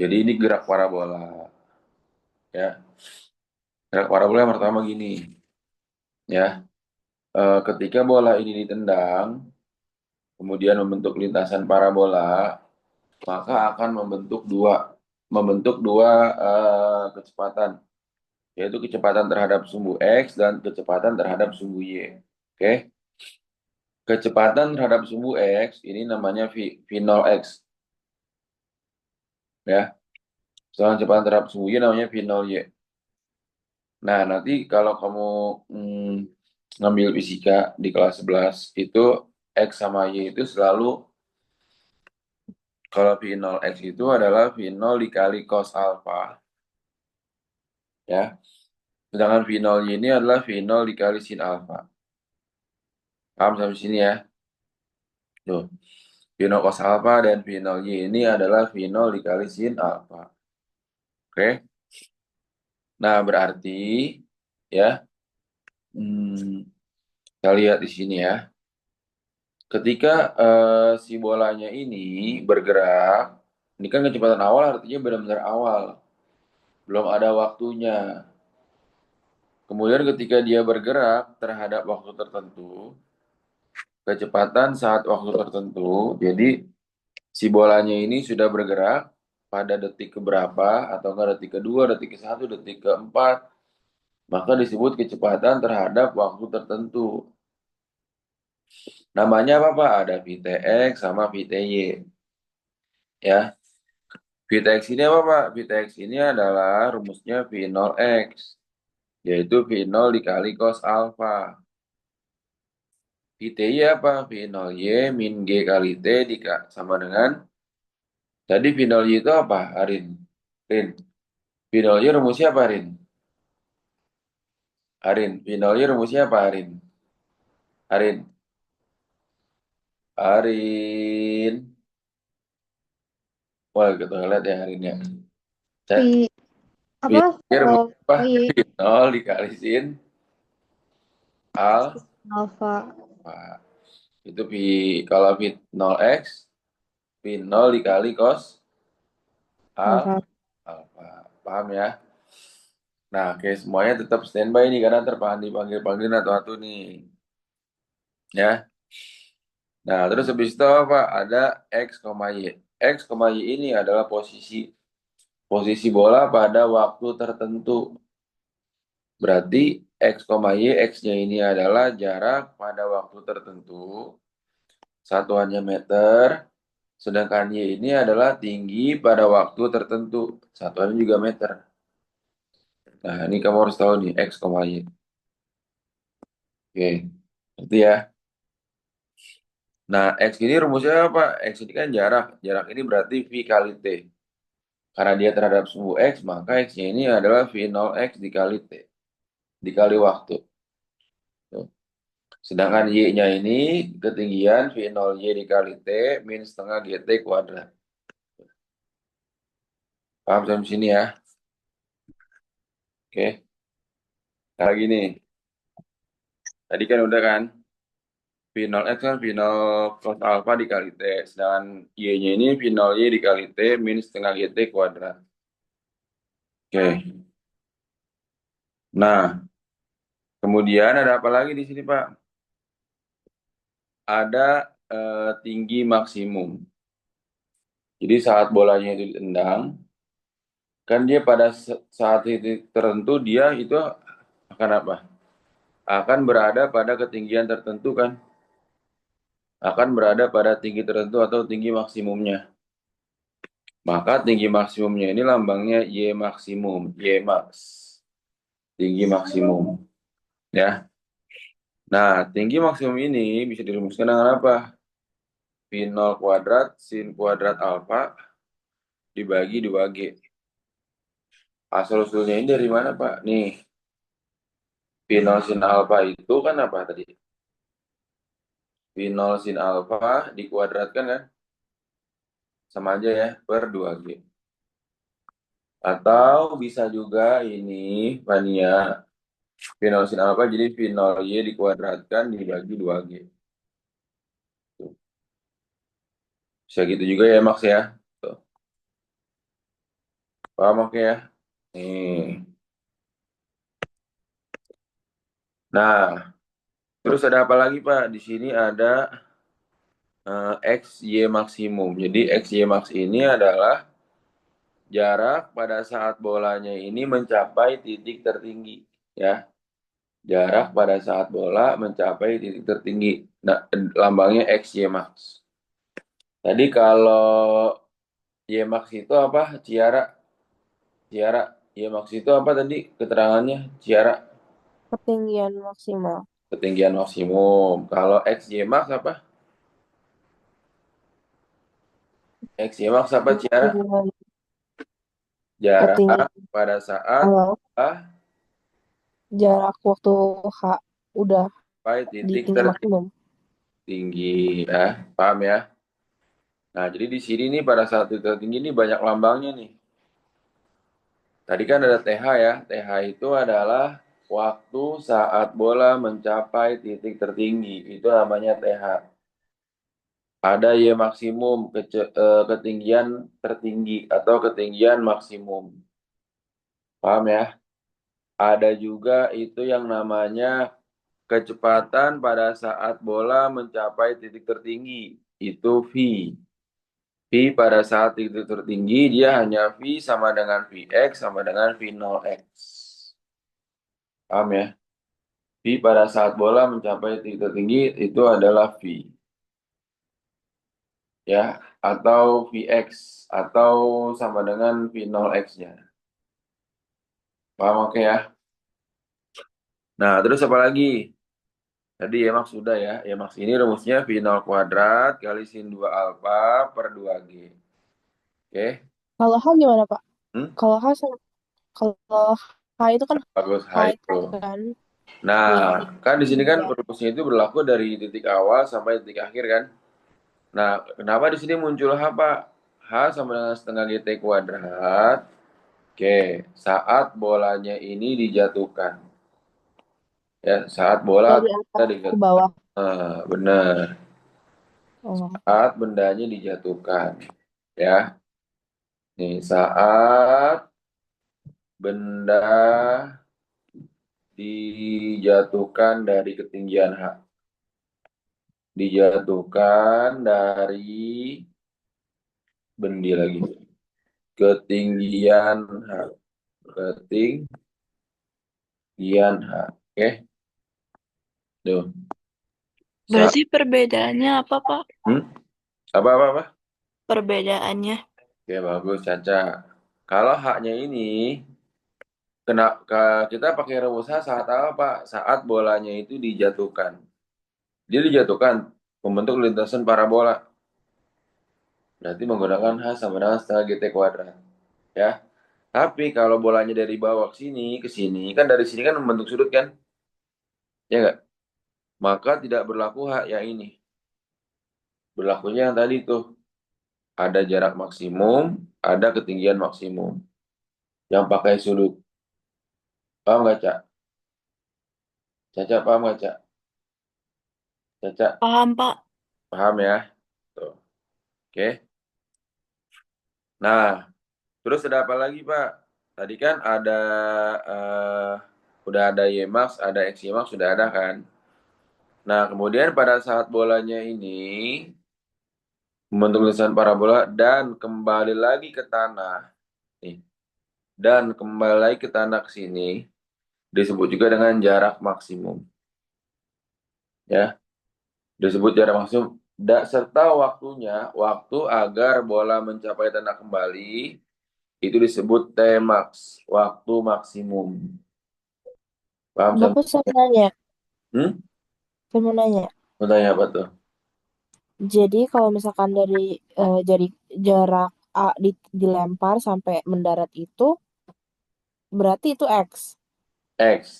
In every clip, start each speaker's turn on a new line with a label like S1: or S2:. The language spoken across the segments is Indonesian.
S1: Jadi ini gerak parabola, ya. Gerak parabola yang pertama gini, ya. Ketika bola ini ditendang, kemudian membentuk lintasan parabola, maka akan membentuk dua kecepatan, yaitu kecepatan terhadap sumbu X dan kecepatan terhadap sumbu Y. Oke, kecepatan terhadap sumbu X ini namanya V0X, ya. Sedangkan kecepatan terhadap sumbu Y namanya V0Y. Nah, nanti kalau kamu ngambil fisika di kelas 11 itu X sama Y itu selalu, kalau V0X itu adalah V0 dikali cos alpha, ya. Sedangkan V0Y ini adalah V0 dikali sin alpha. Paham sampai sini ya? Tuh. V0 cos alpha dan V0Y ini adalah V0 dikali sin alpha. Oke? Nah, berarti ya, kita lihat di sini ya. Ketika si bolanya ini bergerak, ini kan kecepatan awal artinya benar-benar awal, belum ada waktunya. Kemudian ketika dia bergerak terhadap waktu tertentu, kecepatan saat waktu tertentu, jadi si bolanya ini sudah bergerak pada detik keberapa, atau enggak detik kedua, detik ke-1, detik keempat, maka disebut kecepatan terhadap waktu tertentu. Namanya apa Pak? Ada VTX sama VTY. Ya, VTX ini apa Pak? VTX ini adalah rumusnya V0X, yaitu V0 dikali cos alpha. VTY apa? V0Y min G kali T sama dengan, tadi V0Y itu apa, Arin? Rin. V0Y rumusnya apa, Rin? Arin. V0Y rumusnya apa, Arin? Arin. Arin. Wah, kita lihat ya Arin ya. Ya.
S2: Vi apa
S1: V0Y
S2: oh,
S1: rumusnya apa?
S2: oh iya
S1: V0 dikali sin alpha.
S2: alfa
S1: Itu kalau V0X, V0 dikali cos
S2: alfa
S1: alpha. Paham ya? Nah, oke, semuanya tetap standby nih karena dipanggil-panggil atau nih. Ya. Nah, terus habis itu apa? Ada X, Y. X, Y ini adalah posisi posisi bola pada waktu tertentu. Berarti X, Y, X-nya ini adalah jarak pada waktu tertentu. Satuannya meter. Sedangkan Y ini adalah tinggi pada waktu tertentu. Satuannya juga meter. Nah, ini kamu harus tahu nih, X, Y. Oke, itu ya. Nah, X ini rumusnya apa? X ini kan jarak. Jarak ini berarti V kali T. Karena dia terhadap sumbu X, maka X-nya ini adalah V0X dikali T. Dikali waktu. Tuh. Sedangkan Y-nya ini ketinggian V0Y dikali T min setengah GT kuadrat. Paham sampai sini ya? Oke. Nah, gini. Tadi kan udah kan? V0X kan V0 cos alpha dikali T. Sedangkan Y-nya ini V0Y dikali T min setengah GT kuadrat. Oke. Nah, kemudian ada apa lagi di sini, Pak? Ada tinggi maksimum. Jadi saat bolanya itu ditendang, kan dia pada saat titik tertentu dia itu akan apa? Akan berada pada ketinggian tertentu kan? Akan berada pada tinggi tertentu atau tinggi maksimumnya. Maka tinggi maksimumnya ini lambangnya Y maksimum, Y max. Tinggi maksimum, ya. Nah, tinggi maksimum ini bisa dirumuskan dengan apa? V0 kuadrat sin kuadrat alfa dibagi 2G. Asal-usulnya ini dari mana, Pak? Nih, V0 sin alfa itu kan apa tadi? V0 sin alfa dikuadratkan kan? Sama aja ya, per 2G. Atau bisa juga ini, Vania, V0 sin alfa jadi V0Y dikuadratkan dibagi 2G. Tuh. Bisa gitu juga ya, Max ya. Tuh. Paham oke ya? Nih. Nah, terus ada apa lagi Pak? Di sini ada X, Y maksimum. Jadi X, Y max ini adalah jarak pada saat bolanya ini mencapai titik tertinggi. Ya, jarak pada saat bola mencapai titik tertinggi. Nah, lambangnya X, Y max. Tadi kalau Y max itu apa? Ciara. Ciara. Y max itu apa tadi keterangannya? Ciara.
S2: Ketinggian maksimal.
S1: Ketinggian maksimum. Kalau X, Y max apa? X, Y max apa Ciara?
S2: Ketinggian,
S1: Jarak
S2: ketinggian
S1: pada saat
S2: awal.
S1: ah,
S2: Jarak waktu H udah
S1: sampai
S2: di
S1: titik
S2: tinggi maksimum.
S1: tertinggi. Ya, paham ya? Nah, jadi di sini nih pada saat titik tertinggi ini banyak lambangnya nih. Tadi kan ada TH ya. TH itu adalah waktu saat bola mencapai titik tertinggi. Itu namanya TH. Ada Y maksimum, ketinggian tertinggi atau ketinggian maksimum. Paham ya? Ada juga itu yang namanya kecepatan pada saat bola mencapai titik tertinggi. Itu V. V pada saat titik tertinggi dia hanya V sama dengan Vx sama dengan V0x. Paham ya? V pada saat bola mencapai titik tertinggi itu adalah V. Ya, atau Vx atau sama dengan V0x-nya. Paham oke ya? Nah, terus apa lagi? Tadi ya Max sudah ya. Ya Max ini rumusnya V0 kuadrat kali sin 2 alfa per 2G. Oke?
S2: Kalau H gimana, Pak?
S1: Hmm?
S2: Kalau H kalau H itu kan
S1: Bagus,
S2: H
S1: hai
S2: itu
S1: itu.
S2: kan
S1: Nah, kan di sini kan
S2: ketinggian.
S1: rumusnya itu berlaku dari titik awal sampai titik akhir kan? Nah, kenapa di sini muncul H, Pak? H sama dengan setengah GT kuadrat. Oke, saat bolanya ini dijatuhkan. Ya, saat bola
S2: Dari
S1: kita
S2: atas ke
S1: dijatuhkan.
S2: bawah.
S1: Benar.
S2: Oh.
S1: Saat bendanya dijatuhkan. Ya, nih saat benda dijatuhkan dari ketinggian H. Dijatuhkan dari bendi lagi. Ketinggian H. Ketinggian H. Oke, tuh. Saat,
S3: Berarti perbedaannya apa, Pak?
S1: hmm? Apa?
S3: Perbedaannya.
S1: Oke, bagus, Caca. Kalau H-nya ini, kita pakai rumus H saat apa, Pak? Saat bolanya itu dijatuhkan. Dia dijatuhkan membentuk lintasan parabola. Berarti menggunakan H sama dengan setengah GT kuadrat. Ya. Tapi kalau bolanya dari bawah ke sini, kan dari sini kan membentuk sudut kan? Ya nggak? Maka tidak berlaku H yang ini. Berlakunya yang tadi tuh. Ada jarak maksimum, ada ketinggian maksimum. Yang pakai sudut. Paham nggak, Cak? Caca, paham nggak, Cak? Caca,
S3: Paham, Pak?
S1: paham ya? Tuh. Oke. Nah, terus ada apa lagi, Pak? Tadi kan ada, eh, udah ada Y max, ada X Y max, sudah ada kan? Nah, kemudian pada saat bolanya ini membentuk lintasan parabola dan kembali lagi ke tanah, nih, dan kembali lagi ke tanah ke sini, disebut juga dengan jarak maksimum. Ya, disebut jarak maksimum. Serta waktunya, waktu agar bola mencapai tanah kembali, itu disebut T-max, waktu maksimum. Paham sama?
S2: Bapak saya nanya,
S1: Hmm?
S2: saya mau nanya.
S1: Mau tanya apa tuh?
S2: Jadi kalau misalkan dari jarak A dilempar sampai mendarat itu berarti itu X.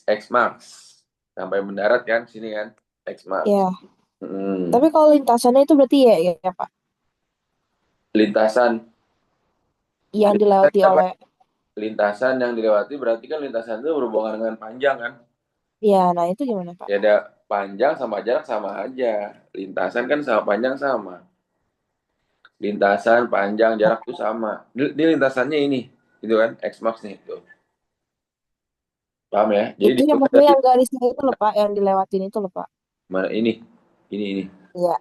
S1: X max. Sampai mendarat kan, sini kan? X max.
S2: Ya. Tapi
S1: Hmm.
S2: kalau lintasannya itu berarti ya, Pak.
S1: Lintasan.
S2: Yang
S1: Lintasan
S2: dilewati
S1: apa?
S2: oleh
S1: Lintasan yang dilewati berarti kan lintasan itu berhubungan dengan panjang kan?
S2: ya, nah itu gimana, Pak?
S1: Ya ada panjang sama jarak sama aja. Lintasan kan sama panjang sama. Lintasan, panjang, jarak itu sama. Di lintasannya ini. Itu kan X max nih tuh. Paham ya? Jadi
S2: Itu yang
S1: dimulai
S2: maksudnya
S1: dari
S2: yang garisnya itu loh Pak, yang dilewatin itu loh Pak.
S1: mana ini.
S2: Iya.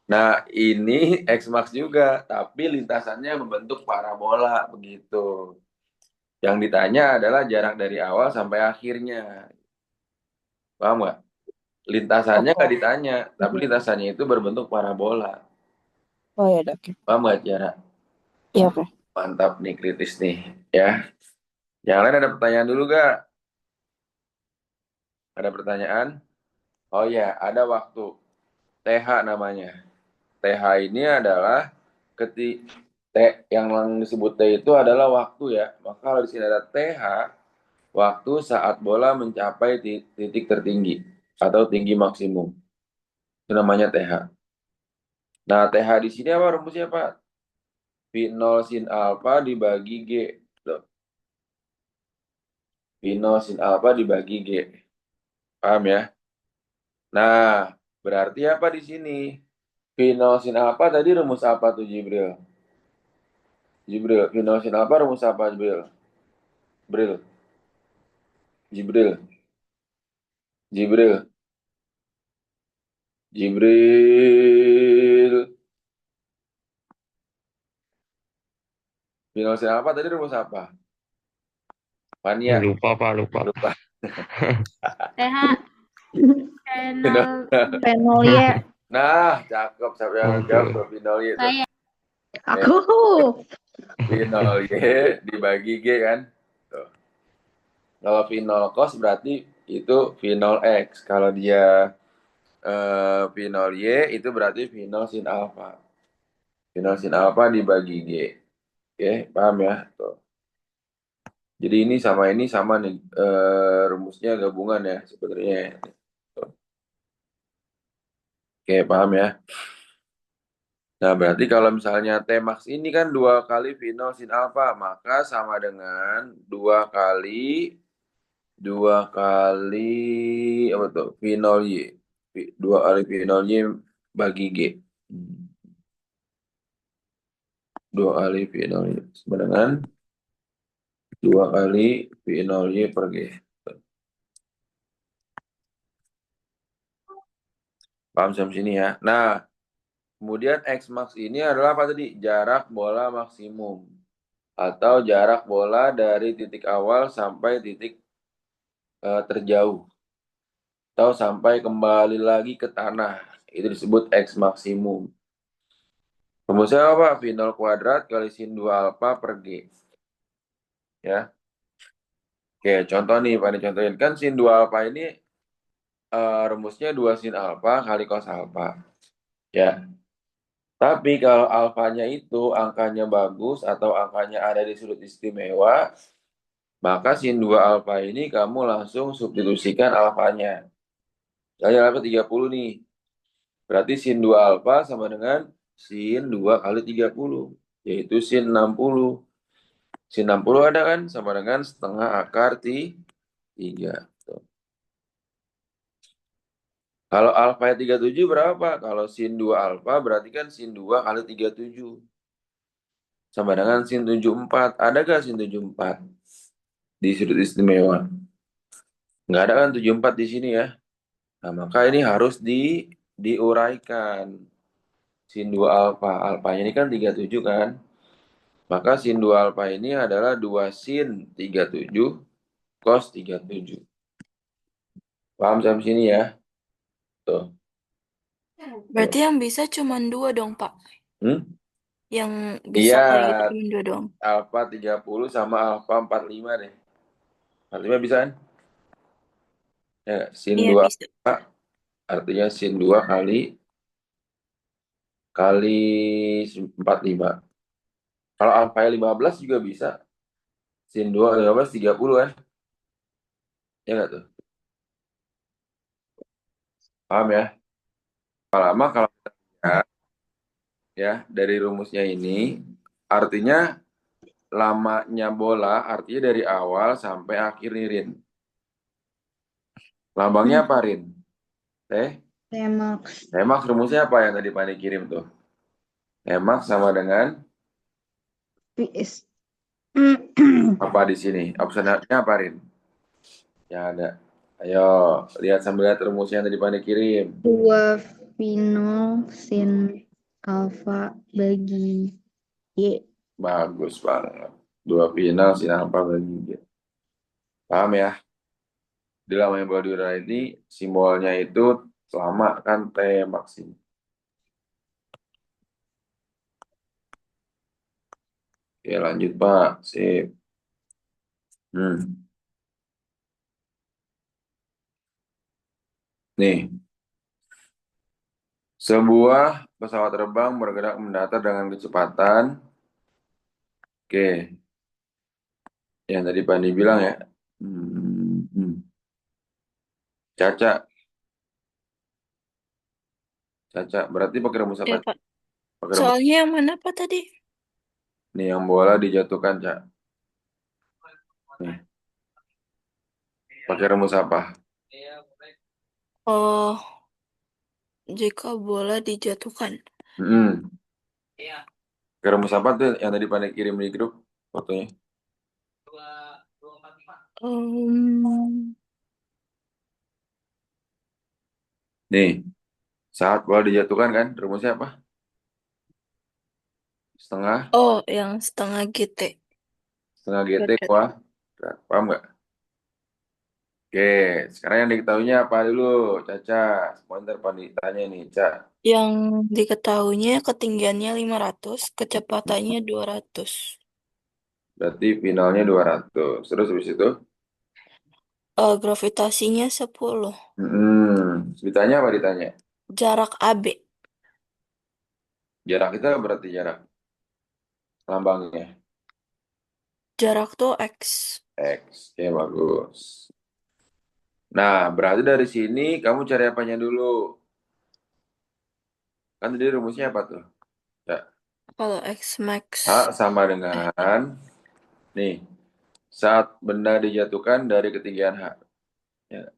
S1: Nah, ini X max juga, tapi lintasannya membentuk parabola begitu. Yang ditanya adalah jarak dari awal sampai akhirnya. Paham nggak? Lintasannya
S2: Oke.
S1: nggak ditanya, tapi
S2: Oke.
S1: lintasannya itu berbentuk parabola.
S2: Oh ya udah oke.
S1: Paham nggak jarak?
S2: Iya oke.
S1: Mantap nih, kritis nih. Ya. Yang lain ada pertanyaan dulu gak? Ada pertanyaan? Oh ya, ada waktu. TH namanya. TH ini adalah T yang disebut T itu adalah waktu ya. Maka kalau di sini ada TH, waktu saat bola mencapai titik tertinggi atau tinggi maksimum. Itu namanya TH. Nah, TH di sini apa rumusnya, Pak? V0 sin alfa dibagi G. Loh, V0 sin alfa dibagi G. Paham ya? Nah, berarti apa di sini? V0 sin alfa tadi rumus apa tuh, Jibril? Jibril, V0 sin alfa rumus apa, Jibril? Jibril, Jibril, Jibril, Jibril. V0 sin alfa tadi rumus apa? Fania,
S4: Lupa, Pak, lupa.
S1: lupa.
S3: TH
S1: V0.
S5: Penol ya.
S1: Nah, cakep. Siapa yang jawab
S4: Oke.
S1: tuh V0 Y itu?
S3: Saya.
S5: Aku.
S1: V0 Y dibagi G kan? Tuh. Kalau V0 cos berarti itu V0 X. Kalau dia V0 Y itu berarti V0 sin alfa. V0 sin alfa dibagi G. Oke, paham ya? Tuh. Jadi ini sama nih. Rumusnya gabungan ya sebenarnya. Tuh. Oke, paham ya? Nah, berarti kalau misalnya T max ini kan 2 kali V0 sin alfa, maka sama dengan 2 kali apa tuh? V0 Y. 2 kali V0 Y bagi G. 2 kali V0 Y sama dengan 2 kali V0 Y per G. Paham sampai sini ya. Nah, kemudian X max ini adalah apa tadi? Jarak bola maksimum. Atau jarak bola dari titik awal sampai titik terjauh. Atau sampai kembali lagi ke tanah. Itu disebut X maksimum. Rumusnya apa? V0 kuadrat kali sin 2 alfa per G. Ya. Oke, contoh nih, Pak contohin. Kan sin 2 alfa ini rumusnya 2 sin alfa kali cos alfa. Ya. Tapi kalau alfanya itu angkanya bagus atau angkanya ada di sudut istimewa, maka sin 2 alfa ini kamu langsung substitusikan alfanya. Misalnya alfa 30 nih. Berarti sin 2 alfa sama dengan sin 2 kali 30, yaitu sin 60. Sin 60 ada kan? Sama dengan setengah akar 3. Tuh. Kalau alfa 37 berapa? Kalau sin 2 alfa berarti kan sin 2 kali 37. Sama dengan sin 74. Ada gak sin 74 di sudut istimewa? Nggak ada kan 74 di sini ya. Nah, maka ini harus diuraikan. Sin 2 alfa. Alfanya ini kan 37 kan. Maka sin 2 alfa ini adalah 2 sin 37 cos 37. Paham sampai sini ya? Tuh.
S3: Berarti yang bisa cuma 2 dong, Pak.
S1: Hmm?
S3: Yang
S1: Iya,
S3: bisa kayak gitu cuma 2 doang.
S1: alfa 30 sama alfa 45 deh. 45 bisa kan? Ya, sin
S3: Iya
S1: 2
S3: bisa.
S1: alfa artinya sin 2 kali 45. Kalau alfa 15 juga bisa. Sin 2 kali 15 30 kan? Ya nggak tuh? Paham ya? Lama kalau kita lihat ya dari rumusnya ini artinya lamanya bola artinya dari awal sampai akhir nih, Rin. Lambangnya apa, Rin?
S5: Temax.
S1: Temax rumusnya apa yang tadi Pani kirim tuh? Temax sama dengan
S5: PS.
S1: Apa di sini? Opsinya apa, Rin? Ya ada. Ayo, lihat sambil lihat rumusnya yang tadi Pani kirim.
S5: 2 final sin alfa bagi Y.
S1: Bagus banget. Dua final sih apa bagi dia. Paham ya? Di lamanya bola di udara ini simbolnya itu lama kan T maksimum. Oke, lanjut Pak. Sip. Hmm. Nih, sebuah pesawat terbang bergerak mendatar dengan kecepatan. Oke, yang tadi Pani bilang ya. Hmm. Caca, Caca. Berarti pakai rumus apa?
S3: Ya, Pak.
S1: Pakai rumus.
S3: Soalnya yang mana, Pak, tadi?
S1: Nih, yang bola dijatuhkan, Cak. Nih, pakai rumus apa?
S3: Oh, jika bola dijatuhkan.
S1: Hmm. Pakai rumus apa tuh yang tadi Pani kirim di grup fotonya?
S3: Em,
S1: Nih, saat bola dijatuhkan kan, rumusnya apa? Setengah,
S3: oh, yang setengah GT.
S1: setengah GT
S3: Kuadrat.
S1: kuadrat. Paham nggak? Oke, sekarang yang diketahuinya apa dulu, Caca? Sebentar Pani tanya nih, Caca.
S3: Yang diketahuinya ketinggiannya 500, kecepatannya 200.
S1: Berarti finalnya 200. Terus habis itu?
S3: Gravitasinya 10.
S1: Ditanya apa ditanya?
S3: Jarak AB.
S1: Jarak itu berarti jarak lambangnya.
S3: Jarak tuh X.
S1: X. Oke, bagus. Nah, berarti dari sini kamu cari apanya dulu? Kan tadi rumusnya apa tuh? Ya.
S3: Kalau X max.
S1: A sama dengan, nih, saat benda dijatuhkan dari ketinggian H. Ya.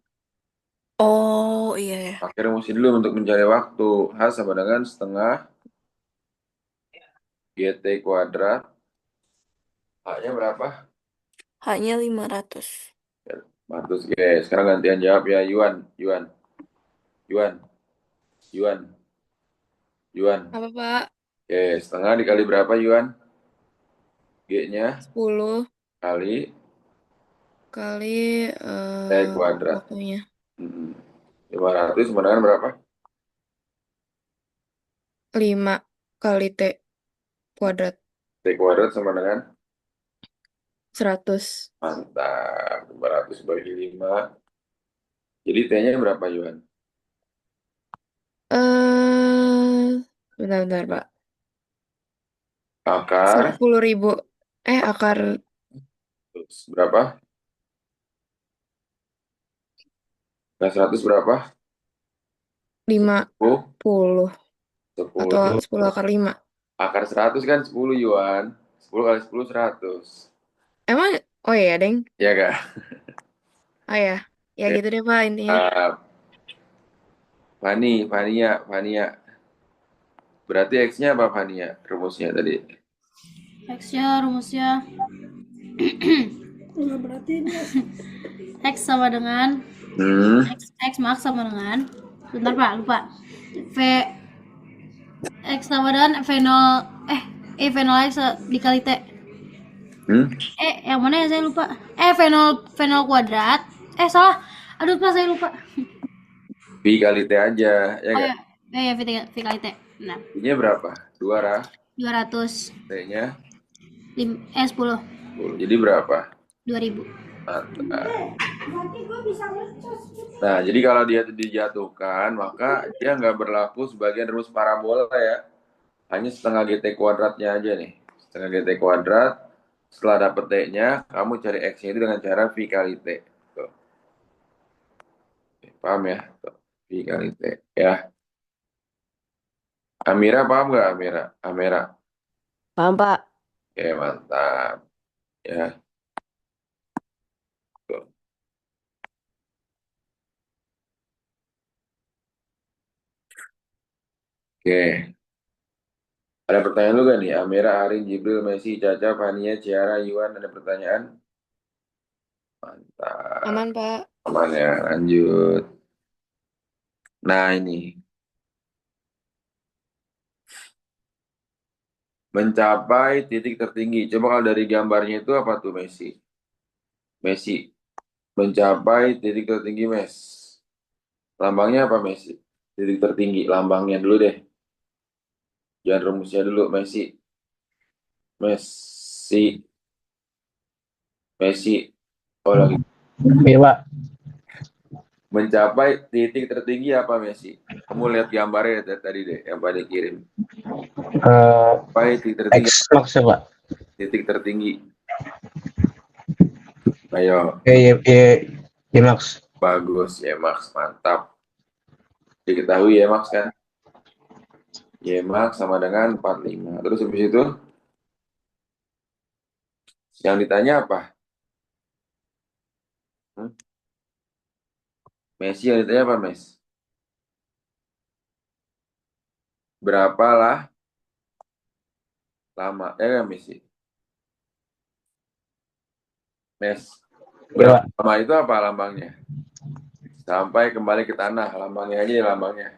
S3: Oh, iya ya.
S1: Pakai rumus ini dulu untuk mencari waktu. H sama dengan setengah GT kuadrat. H-nya berapa?
S3: Hanya 500.
S1: Ya, 100 guys. Sekarang gantian jawab ya, Yuan. Yuan. Yuan. Yuan. Yuan.
S3: Apa, Pak?
S1: Oke, setengah dikali berapa Yuan? G-nya
S3: 10
S1: kali
S3: kali
S1: T kuadrat.
S3: waktunya.
S1: 500 sama dengan berapa?
S3: 5 kali T kuadrat.
S1: T kuadrat sama dengan
S3: 100.
S1: mantap. 500 bagi 5. Jadi T-nya berapa Yuan?
S3: Bentar-bentar, Pak.
S1: Akar
S3: 10.000. Akar
S1: terus berapa? Nah, 100 berapa? 10,
S3: 50. Atau
S1: 10.
S3: 10 akar 5.
S1: Akar 100 kan 10 Yuan. 10 kali 10 100.
S3: Emang, oh iya, Deng.
S1: Ya kak?
S3: Oh ya. Ya
S1: Oke,
S3: gitu deh, Pak, intinya.
S1: Fania. Berarti X-nya apa Fania? Rumusnya tadi.
S4: X-nya rumusnya X sama dengan X max sama dengan bentar Pak, lupa. V X sama dengan V0 X dikali T. Yang mana ya saya lupa. V0 kuadrat. Salah. Aduh Pak, saya lupa.
S1: V kali T aja, ya
S4: Oh
S1: nggak?
S4: ya, V kali T. Nah,
S1: V-nya berapa? 2 Rah.
S4: 200.
S1: T-nya
S4: 10.
S1: 10. Jadi berapa?
S4: 2000.
S1: Mantap. Nah, jadi kalau dia dijatuhkan, maka dia nggak berlaku sebagai rumus parabola ya. Hanya setengah GT kuadratnya aja nih. Setengah GT kuadrat. Setelah dapet T-nya, kamu cari X-nya itu dengan cara V kali T. Tuh. Paham ya? Tuh. V kali T. Ya. Amira paham nggak Amira? Amira.
S2: Paham, Pak.
S1: Oke, mantap. Ya. Tuh. Oke. Ada pertanyaan lu gak nih? Amira, Arin, Jibril, Messi, Caca, Fania, Ciara, Iwan, ada pertanyaan? Mantap.
S3: Aman, Pak.
S1: Aman ya, lanjut. Nah ini, mencapai titik tertinggi. Coba kalau dari gambarnya itu apa tuh Messi? Messi, mencapai titik tertinggi Mes. Lambangnya apa Messi? Titik tertinggi, lambangnya dulu deh. Jangan rumusnya dulu, Messi. Messi, Messi. Oh lagi.
S6: Iya, Pak.
S1: Mencapai titik tertinggi apa Messi? Kamu lihat gambarnya tadi deh, yang pada kirim. Mencapai titik tertinggi.
S6: X Max ya, Pak.
S1: Titik tertinggi. Ayo,
S6: Iya, Max.
S1: bagus ya Max, mantap. Diketahui ya Max kan? Y Max sama dengan 45. Terus habis itu yang ditanya apa? Hmm? Messi yang ditanya apa Mes? Berapalah lama? Ya kan Messi? Mes,
S6: Iya,
S1: berapa
S6: Pak.
S1: lama itu apa lambangnya? Sampai kembali ke tanah, lambangnya aja lambangnya.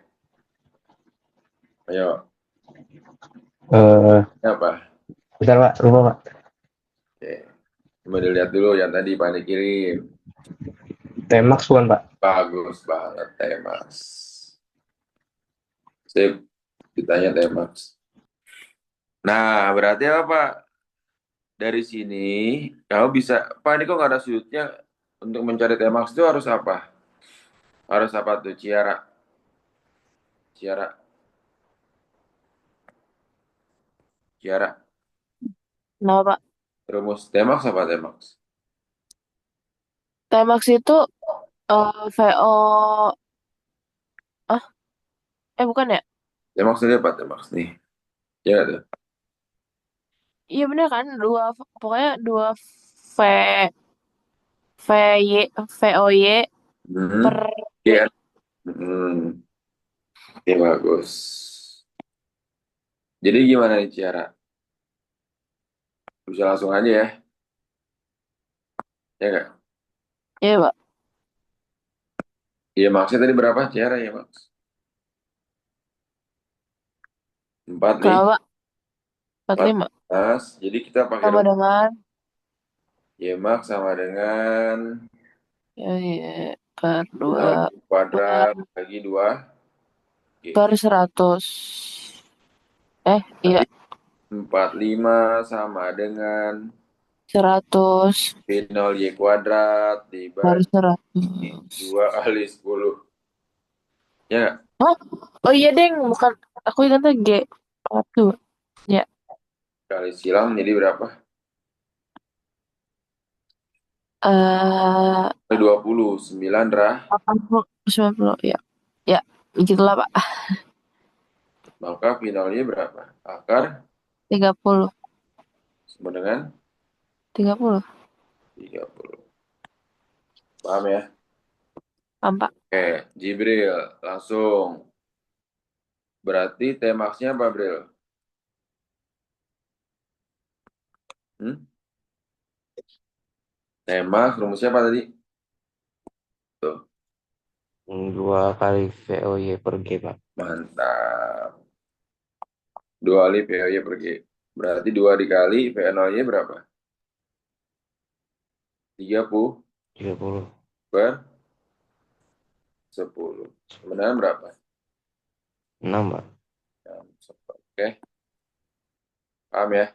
S1: Ayo, ini apa?
S6: Bentar, Pak. Lupa, Pak.
S1: Oke. Coba dilihat dulu yang tadi Pak kirim.
S6: T-Max bukan, Pak?
S1: Bagus banget Temax. Sip, ditanya Temax. Nah, berarti apa Pak? Dari sini, kamu bisa, Pak ini kok nggak ada sudutnya untuk mencari Temax itu harus apa? Harus apa tuh, Ciara? Ciara, Ciara.
S2: Kenapa, Pak?
S1: Rumus Temax apa Temax?
S2: T-Max itu VO ah bukan ya?
S1: Temax ini apa Temax nih? Ya nggak tuh?
S2: Iya bener kan pokoknya dua V VY VOY per
S1: Iya
S2: D.
S1: kan? Oke, bagus. Jadi gimana nih Ciara? Bisa langsung aja ya? Ya nggak?
S2: Iya, Pak.
S1: Iya maksnya tadi berapa Ciara ya Max? 4 nih.
S2: Kenapa, Pak? 45
S1: 14. Jadi kita pakai
S2: sama dengan
S1: Y Max sama dengan
S2: ya, per
S1: final
S2: 2
S1: kuadrat bagi 2 G.
S2: per 100. Iya,
S1: 45 sama dengan
S2: 100
S1: final Y kuadrat
S2: per
S1: dibagi
S2: 100.
S1: 2 kali 10. Ya nggak?
S2: Hah? Oh iya, Deng, bukan. Aku ingatnya G. Waduh. Ya.
S1: Kali silang jadi berapa?
S2: Eh,
S1: Kali 20. 9 rah.
S2: 80, 90, ya. Ya, gitulah, Pak.
S1: Maka finalnya berapa? Akar
S2: 30.
S1: sama dengan
S2: 30.
S1: 30. Paham ya?
S2: Paham, Pak?
S1: Oke, Jibril, langsung. Berarti T-Max-nya apa, Bril? T-Max, rumusnya apa tadi? Tuh,
S6: 2 kali VOY per G, Pak.
S1: mantap. 2 kali VOY per G. Berarti 2 dikali VO-nya berapa? 30
S6: 30.
S1: per 10. Sebenarnya berapa?
S6: 6, Pak.
S1: Oke, paham ya?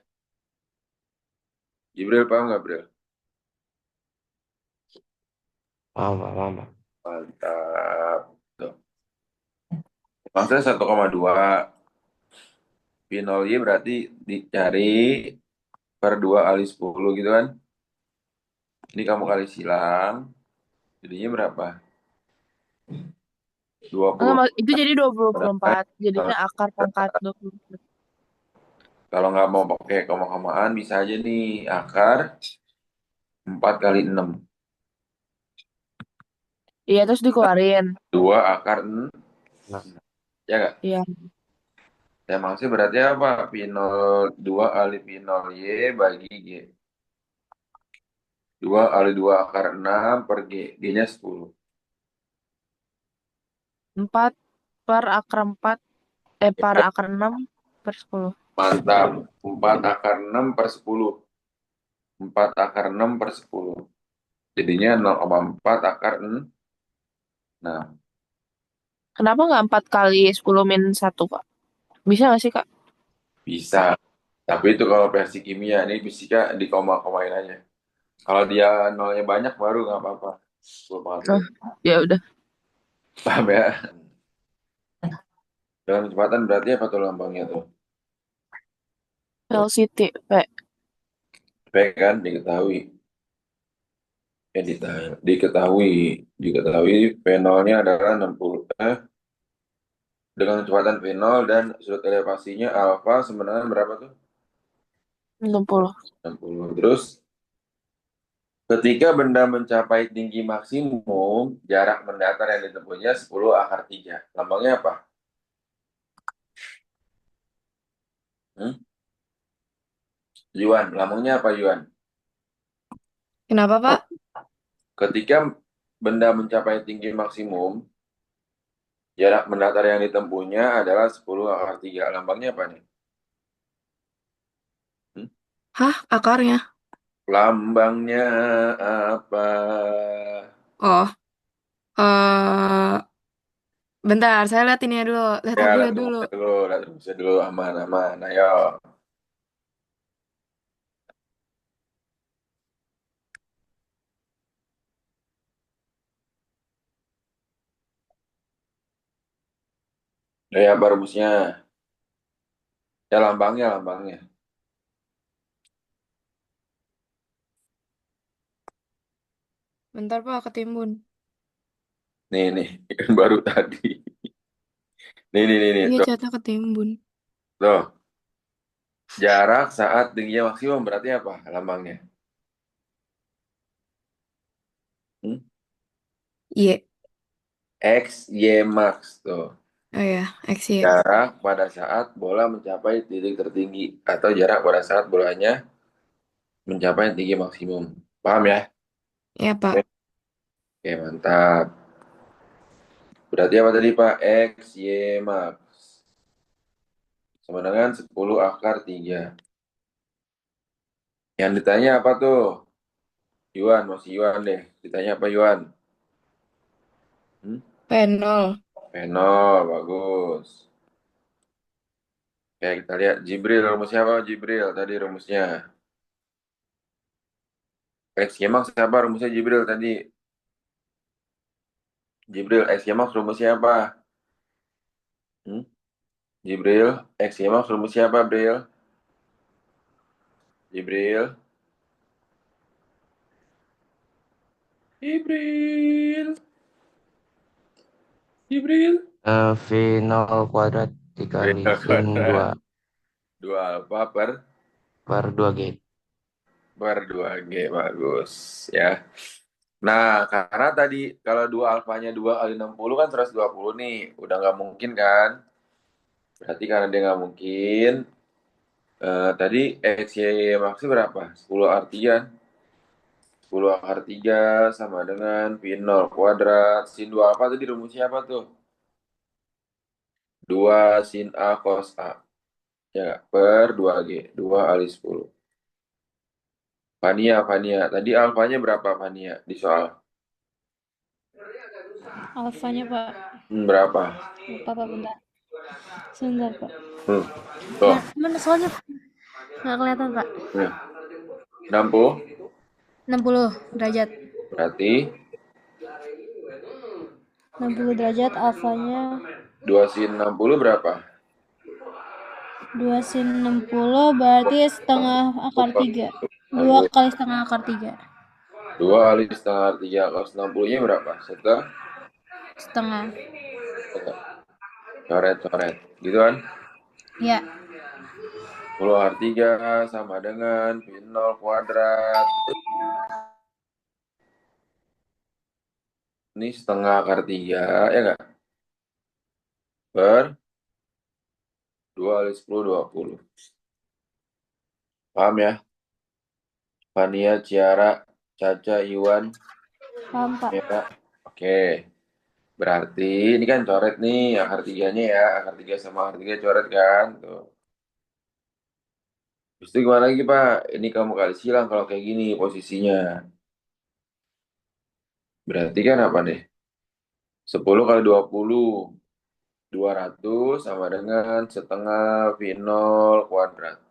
S1: Jibril paham nggak, Bril?
S6: Paham, Pak. Paham, Pak.
S1: Mantap. Tuh. Maksudnya 1,2. P0Y berarti dicari per 2 kali 10 gitu kan? Ini kamu kali silang. Jadinya berapa? 20.
S2: Enggak, itu jadi 24. Jadinya akar pangkat 24.
S1: Kalau nggak mau pakai koma-komaan bisa aja nih akar 4 kali 6.
S2: Iya, terus dikeluarin.
S1: 2 akar 6.
S6: Nah,
S1: Ya nggak?
S2: Iya.
S1: Ya maksudnya berarti apa? P02 kali P0 Y bagi G. 2 kali 2 akar 6 per G. G-nya 10.
S2: 4 per akar 4. Per akar 6 per 10.
S1: Mantap. 4 akar 6 per 10. 4 akar 6 per 10. Jadinya 0,4 akar 6.
S2: Kenapa nggak 4 kali 10 min 1, Kak? Bisa nggak sih, Kak?
S1: Bisa. Tapi itu kalau versi kimia. Ini fisika di koma-komain aja. Kalau dia nolnya banyak baru nggak apa-apa. Gue
S2: Oh,
S1: maafin.
S2: ya udah.
S1: Paham ya? Dalam kecepatan berarti apa tuh lambangnya tuh?
S2: Velocity, P.
S1: P kan diketahui. Diketahui V0-nya adalah 60. Dengan kecepatan V0 dan sudut elevasinya alfa sebenarnya berapa tuh?
S2: 60.
S1: 60. Terus ketika benda mencapai tinggi maksimum, jarak mendatar yang ditempuhnya 10 akar 3. Lambangnya apa? Hmm? Yuan. Lambangnya apa Yuan?
S3: Kenapa, Pak?
S1: Ketika benda mencapai tinggi maksimum, jarak mendatar yang ditempuhnya adalah 10 akar 3. Lambangnya apa nih? Hmm?
S3: Hah, akarnya?
S1: Lambangnya apa?
S3: Oh, eh bentar, saya lihat ini dulu. Lihat
S1: Ya,
S3: tabelnya
S1: lihat
S3: dulu.
S1: rumusnya dulu, lihat rumusnya dulu, aman-aman. Ayo. Ya, apa rumusnya? Ya, lambangnya.
S3: Bentar, Pak, ketimbun.
S1: Nih, kan baru tadi. Nih.
S3: Iya,
S1: Tuh,
S3: catnya ketimbun.
S1: tuh. Jarak saat tingginya maksimum berarti apa lambangnya? Hmm?
S3: Iya.
S1: X, Y, max. Tuh.
S3: Oh ya, X, Y.
S1: Jarak pada saat bola mencapai titik tertinggi. Atau jarak pada saat bolanya mencapai tinggi maksimum. Paham ya?
S3: Ya, Pak.
S1: Oke, mantap. Berarti apa tadi Pak? X, Y, max. Sama dengan 10 akar 3. Yang ditanya apa tuh? Yuan, masih Yuan deh. Ditanya apa Yuan? Hmm?
S3: P0.
S1: Penol, bagus. Oke, kita lihat Jibril. Rumusnya apa Jibril? Tadi rumusnya. X, Y, max apa rumusnya Jibril tadi? Jibril, X, Y, max rumusnya apa? Hmm? Jibril, X, Y, max rumusnya apa, Bril? Jibril. Jibril. Jibril.
S6: V0 kuadrat dikali sin 2
S1: 2 alfa
S6: per 2G.
S1: per 2G. Bagus. Ya. Nah, karena tadi kalau 2 alfanya 2 kali 60 kan 120 nih. Udah nggak mungkin kan? Berarti karena dia nggak mungkin, tadi X, Y, maksnya berapa? 10 artian. 10 akar 3 sama dengan P0 kuadrat. Sin 2 apa tadi rumusnya apa tuh? 2 sin A cos A. Ya nggak? Per 2G. 2 kali 10. Fania. Tadi alfanya berapa Fania di soal?
S4: Alfanya, Pak.
S1: Berapa?
S4: Lupa, Pak, bentar. Sebentar, Pak.
S1: Hmm. Tuh.
S4: Mana soalnya? Nggak kelihatan, Pak.
S1: Nah, 60.
S4: 60 derajat.
S1: Berarti
S4: 60 derajat alfanya
S1: 2 sin 60 berapa?
S4: 2 sin 60 berarti setengah akar 3. 2
S1: Bagus.
S4: kali setengah akar 3.
S1: 2 kali setengah 3 cos 60-nya berapa? Setengah.
S4: Setengah.
S1: Coret. Gitu kan?
S4: Ya.
S1: 10 akar 3 sama dengan P0 kuadrat. Ini setengah akar 3, ya nggak? Per 2 kali 10, 20. Paham ya? Fania, Ciara, Caca, Iwan,
S4: Paham, Pak.
S1: Mira. Oke. Berarti ini kan coret nih akar tiganya ya. Akar tiga sama akar tiga coret kan. Tuh. Terus itu gimana lagi Pak? Ini kamu kali silang kalau kayak gini posisinya. Berarti kan apa nih? 10 kali 20. 200 sama dengan setengah V0 kuadrat.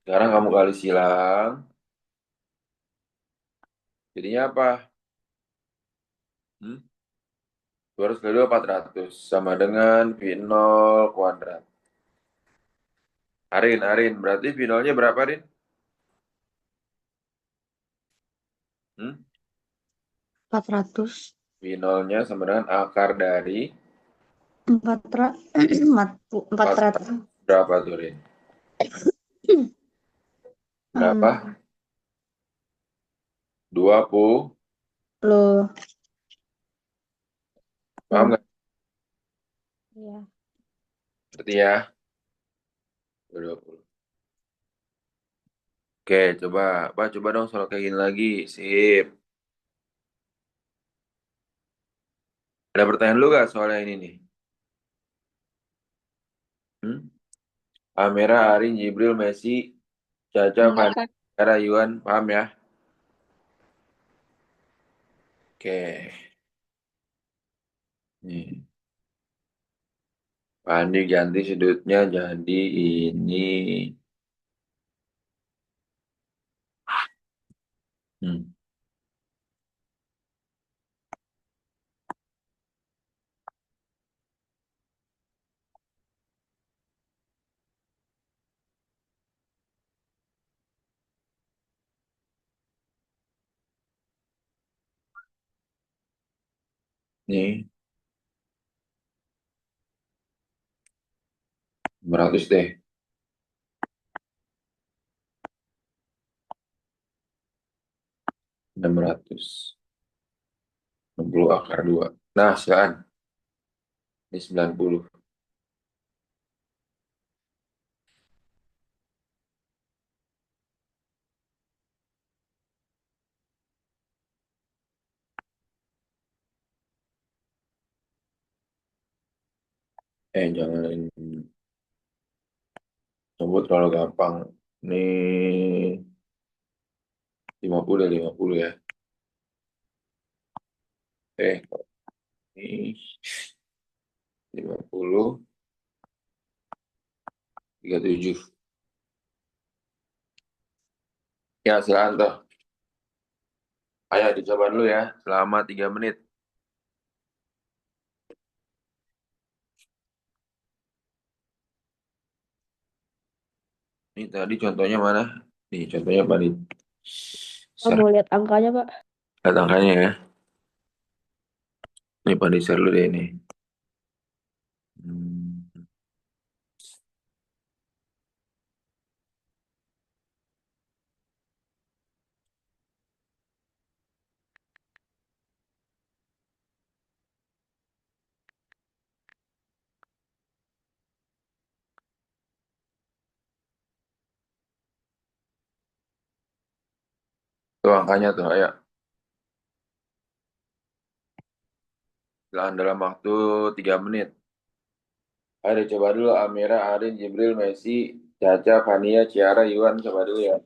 S1: Sekarang kamu kali silang. Jadinya apa? 200 kali 2, 400. Sama dengan V0 kuadrat. Arin. Berarti V0-nya berapa, Rin? Hmm?
S5: 400.
S1: V0-nya sama dengan akar dari
S5: 400.
S1: berapa tuh, Rin? Berapa? 20.
S5: Loh.
S1: Paham nggak?
S5: Iya.
S1: Berarti ya. 20. Oke, coba. Pak, coba dong soal kayak gini lagi. Sip. Ada pertanyaan lu gak soal yang ini nih? Amira, Arin, Jibril, Messi, Caca,
S2: Enggak,
S1: Fani,
S2: Pak.
S1: Era, Yuan. Paham ya? Oke. Nih. Fani ganti sudutnya jadi ini. Hmm. Nih. 500 deh. 600. 60 akar 2. Nah, silakan. Ini 90. Jangan sebut terlalu gampang. Nih 50 ya, 50 ya. Ini 50, 37. Ya, silakan tuh. Ayo dicoba dulu ya, selama 3 menit. Ini tadi contohnya mana? Nih, contohnya apa nih?
S5: Mau lihat angkanya, Pak?
S1: Lihat angkanya ya. Ini Pak share dulu deh ini. Hmm. Tuh angkanya tuh, ayo. Silakan dalam waktu 3 menit. Ayo coba dulu Amira, Arin, Jibril, Messi, Caca, Fania, Ciara, Iwan. Coba dulu ya.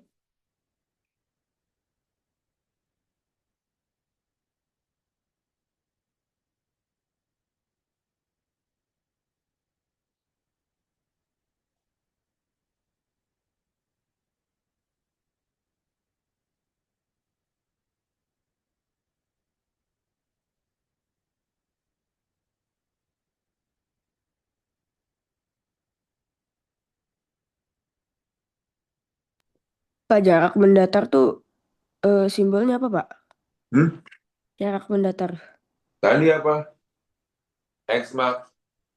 S7: Pak, jarak mendatar tuh simbolnya apa, Pak?
S1: Hmm?
S7: Jarak mendatar.
S1: Tadi apa? X max,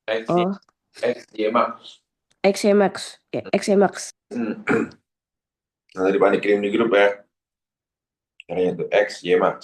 S1: X,
S7: Oh,
S1: X, Y max.
S7: XMAX. Ya, XMAX.
S1: Nanti dipanik kirim di grup ya. Caranya tuh X, Y max.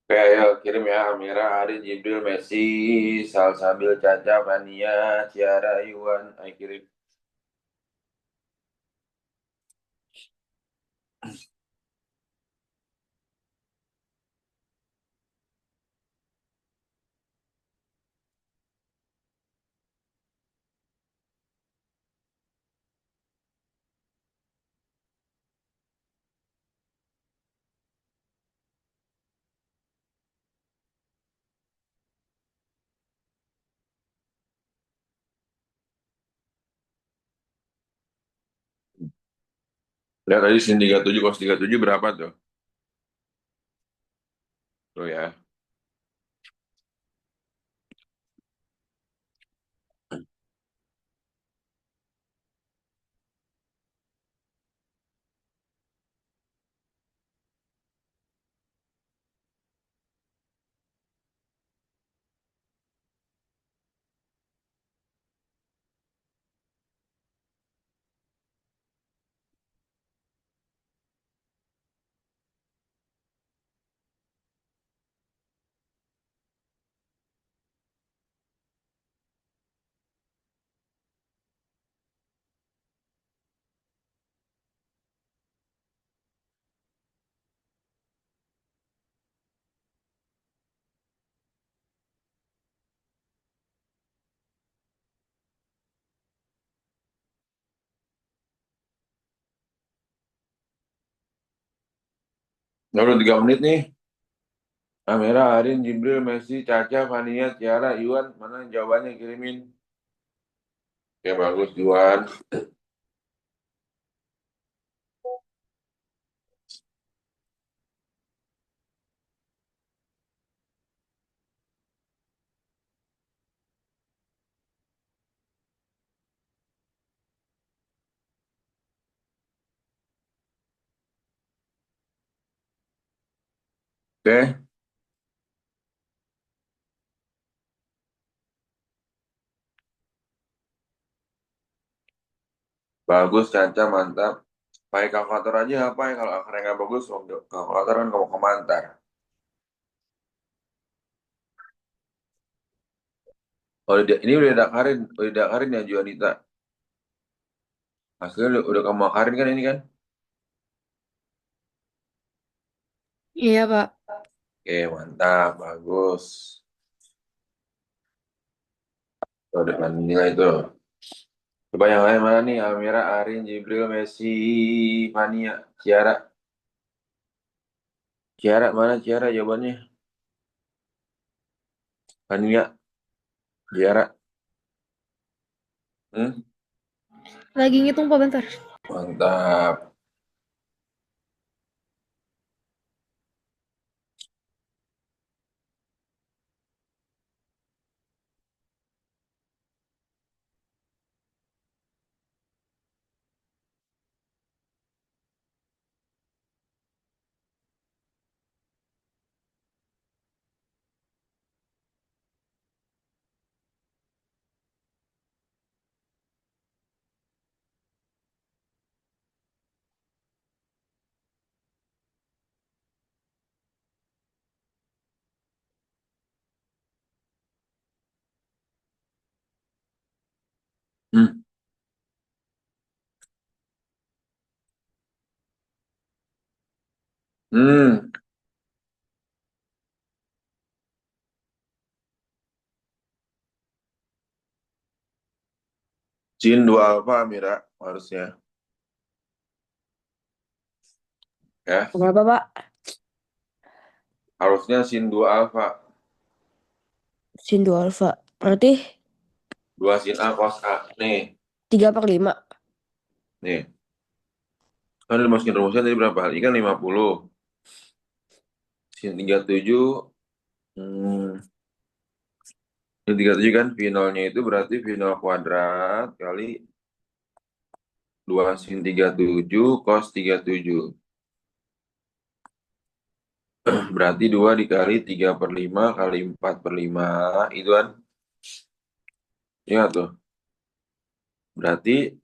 S1: Oke, ayo kirim ya. Amira, Arin, Jibril, Messi, Salsabil, Caca, Fania, Ciara, Iwan. Ayo kirim. Lihat tadi sin 37, cos 37 berapa tuh? Tuh ya. Nah, udah 3 menit nih. Amira, Arin, Jibril, Messi, Caca, Fania, Ciara, Iwan. Mana jawabannya kirimin. Oke, bagus, Iwan. Oke, bagus, Caca, mantap. Pakai kalkulator aja apa ya, kalau akarnya nggak bagus, kalkulator kan kamu komentar. Oh, ini udah dakarin ya Juanita. Hasilnya udah kamu akarin kan ini kan?
S2: Iya, Pak.
S1: Oke, mantap, bagus. Tuh, udah kan nilai itu. Coba yang lain mana nih? Amira, Arin, Jibril, Messi, Fania, Ciara. Ciara mana Ciara jawabannya? Fania, Ciara. Hmm?
S2: Lagi ngitung, Pak, bentar.
S1: Mantap. Hmm. Hmm. Sin 2 alfa Amira harusnya. Ya,
S7: Berapa, Pak?
S1: harusnya sin 2 alfa.
S7: Sin 2 alfa. Berarti
S1: 2 sin A cos A. Nih,
S7: 3/5.
S1: nih. Kan dimasukin rumusnya tadi berapa? Ini kan 50. Sin 37. Hmm. Sin 37 kan V0-nya itu berarti V0 kuadrat kali 2 sin 37 cos 37. Berarti 2 dikali 3/5 kali 4/5. Itu kan. Ingat tuh. Berarti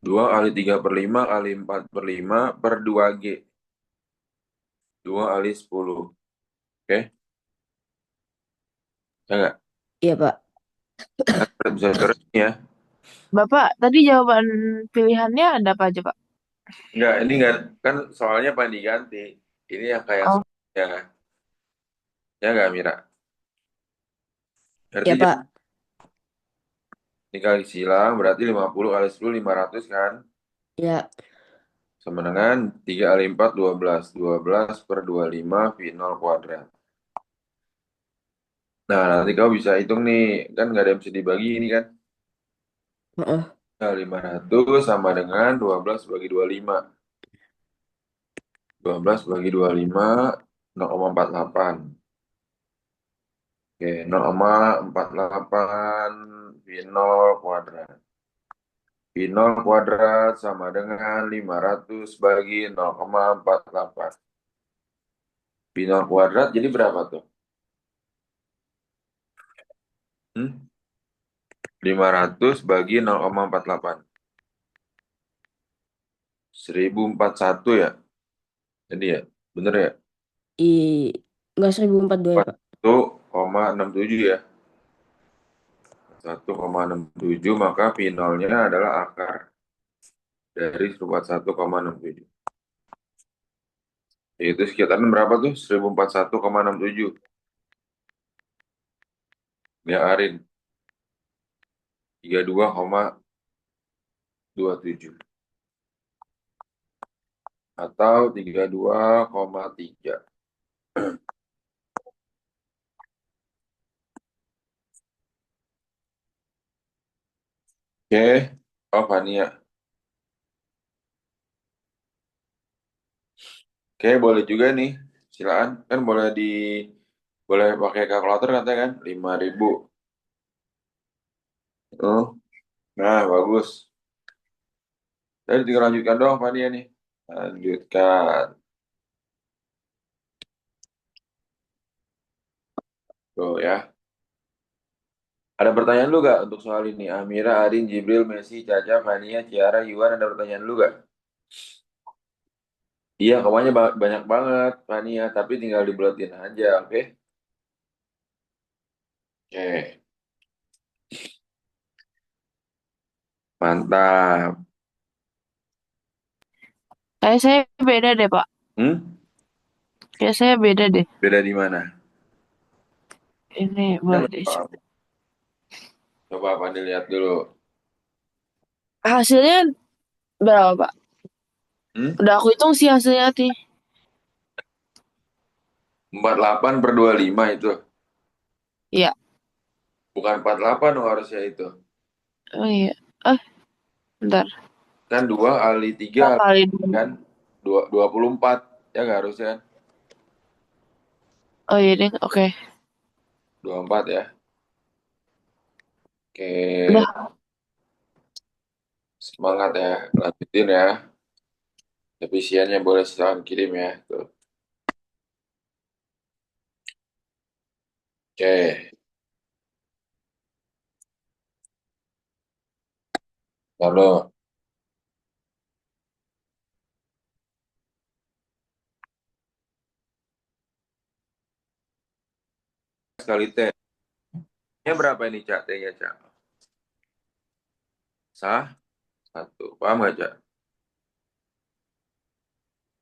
S1: 2 kali 3/5 kali 4/5 per 2G. 2 kali 10. Oke, ya nggak?
S7: Iya, Pak.
S1: Kan bisa terus ya.
S2: Bapak, tadi jawaban pilihannya ada apa aja, Pak?
S1: Enggak, ini enggak, kan soalnya apa diganti. Ini yang kayak
S2: Oh,
S1: ya, ya nggak Mira? Berarti
S7: Iya, Pak.
S1: ini kali silang, berarti 50 kali 10, 500 kan?
S7: Ya.
S1: Sama dengan 3 kali 4, 12. 12 per 25, V0 kuadrat. Nah, nanti kau bisa hitung nih, kan nggak ada yang bisa dibagi ini kan?
S7: Heeh.
S1: Nah, 500 sama dengan 12 bagi 25. 12 bagi 25, 0,48. Oke, 0,48 V0 kuadrat. V0 kuadrat sama dengan 500 bagi 0,48. V0 kuadrat jadi berapa tuh? 500 bagi 0,48. 1041 ya? Jadi ya, bener ya?
S7: I Enggak 1042 ya, Pak?
S1: 1,67 ya? 1,67 maka V0-nya adalah akar dari 1,67. Itu sekitaran berapa tuh? 1041,67. Ya, Arin. 32,27. Atau 32,3. Oke. Oh, Fania. Oke, boleh juga nih. Silakan. Kan boleh pakai kalkulator katanya kan? 5.000. Oh, nah bagus. Tadi tinggal lanjutkan doang Fania nih. Lanjutkan. Tuh ya. Ada pertanyaan lu gak untuk soal ini? Amira, Arin, Jibril, Messi, Caca, Fania, Ciara, Yuan, ada pertanyaan lu gak? Iya, kawannya banyak banget, Fania. Tapi tinggal dibulatin aja, oke? Oke, mantap.
S2: kayak saya beda deh, Pak.
S1: Hmm?
S2: Kayak saya beda deh.
S1: Beda di mana?
S2: Ini
S1: Yang
S2: boleh
S1: lu
S2: deh.
S1: paham. Coba apa dilihat dulu.
S2: Hasilnya berapa, Pak?
S1: Hmm?
S2: Udah aku hitung sih hasilnya, Ti.
S1: 48 per 25 itu.
S2: Iya.
S1: Bukan 48 dong harusnya itu.
S2: Oh iya. Eh, bentar.
S1: Kan 2 kali 3
S2: Kita kali dulu.
S1: kan 24. Ya nggak harusnya kan?
S2: Oh iya deh, oke.
S1: 24 ya. Oke,
S2: Udah.
S1: semangat ya. Lanjutin ya. Efisiennya boleh silahkan kirim ya. Tuh. Oke, lalu sekali T. Nya berapa ini Cak? T-nya Cak? Sah? 1. Paham nggak Cak?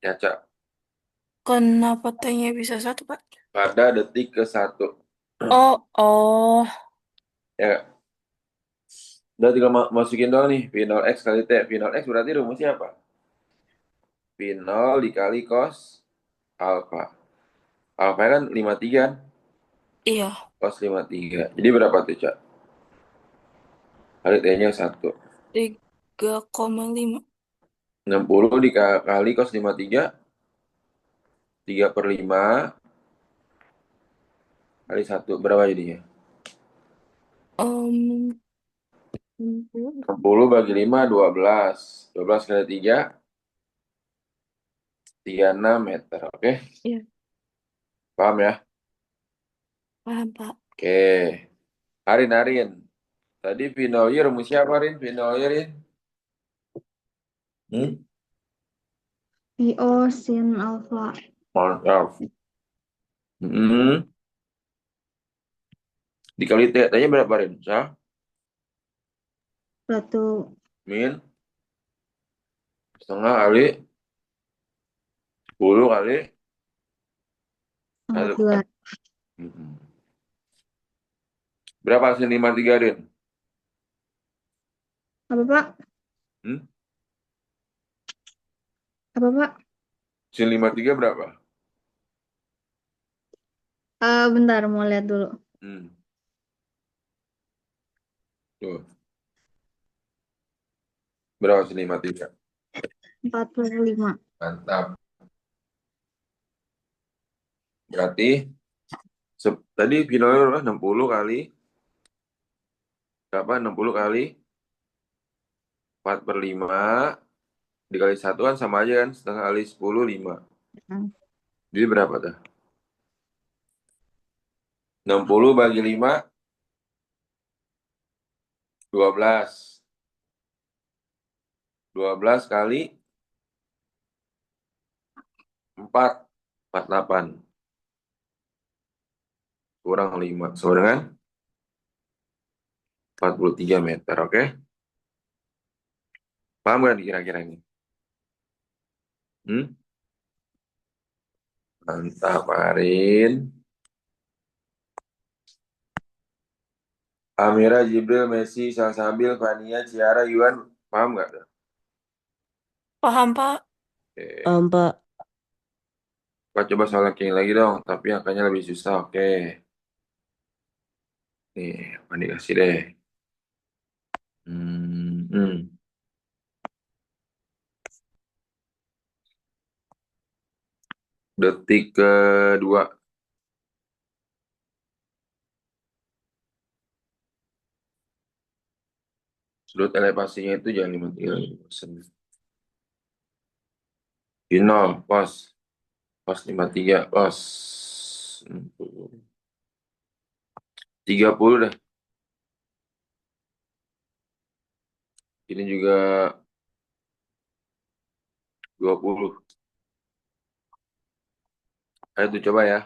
S1: Ya Cak.
S3: Kenapa T-nya bisa 1, Pak?
S1: Pada detik ke-1.
S3: Oh, oh.
S1: Ya, udah tinggal masukin doang nih. V0X kali T. V0X berarti rumusnya apa? V0 dikali cos alfa. Alfa kan 53 kan?
S3: Iya,
S1: Cos 53. Jadi berapa tuh Cak? Kali T-nya 1.
S3: 3,5.
S1: 60 dikali cos 53. 3/5 kali 1. Berapa jadinya?
S3: Um,
S1: 60 bagi 5, 12. 12 kali 3, 36 meter. Oke?
S3: Iya.
S1: Paham ya?
S3: Paham, Pak.
S1: Oke. Arin. Tadi Vinolnya rumusnya apa, Rin? Vinolnya, Rin? Hmm?
S5: VO sin alfa.
S1: Mantap. Hmm. Dikali T-nya berapa, Rin? Sah?
S5: Satu
S1: Min? Setengah kali 10 kali
S5: pangkat
S1: 1
S5: dua.
S1: kan? Hmm. Berapa hasil 53, Rin?
S5: Apa Pak?
S1: Hmm?
S5: Apa Pak?
S1: Hasil 53 berapa?
S5: Bentar mau lihat dulu.
S1: Hmm. Tuh. Berapa hasil 53?
S5: 45.
S1: Mantap. Berarti tadi finalnya berapa? 60 kali berapa? 60 kali 4/5 dikali 1 kan sama aja kan? Setengah kali 10, 5.
S5: Hmm.
S1: Jadi berapa tuh? 60 bagi 5, 12. 12 kali 4, 48. Kurang 5. Sama dengan 43 meter, oke? Paham kan kira-kira ini? Hmm? Mantap, Arin. Amira, Jibril, Messi, Salsabil, Fania, Ciara, Yuan. Paham nggak?
S3: Paham, Pak?
S1: Oke.
S7: Pak.
S1: Pak, coba soal yang lagi dong. Tapi angkanya lebih susah, oke. Nih, apa dikasih deh. Hmm. Detik kedua. Sudut elevasinya itu jangan 53%. Final, pos. Pos 53, pos. 30 deh. Ini juga 20. Ayo tuh coba ya.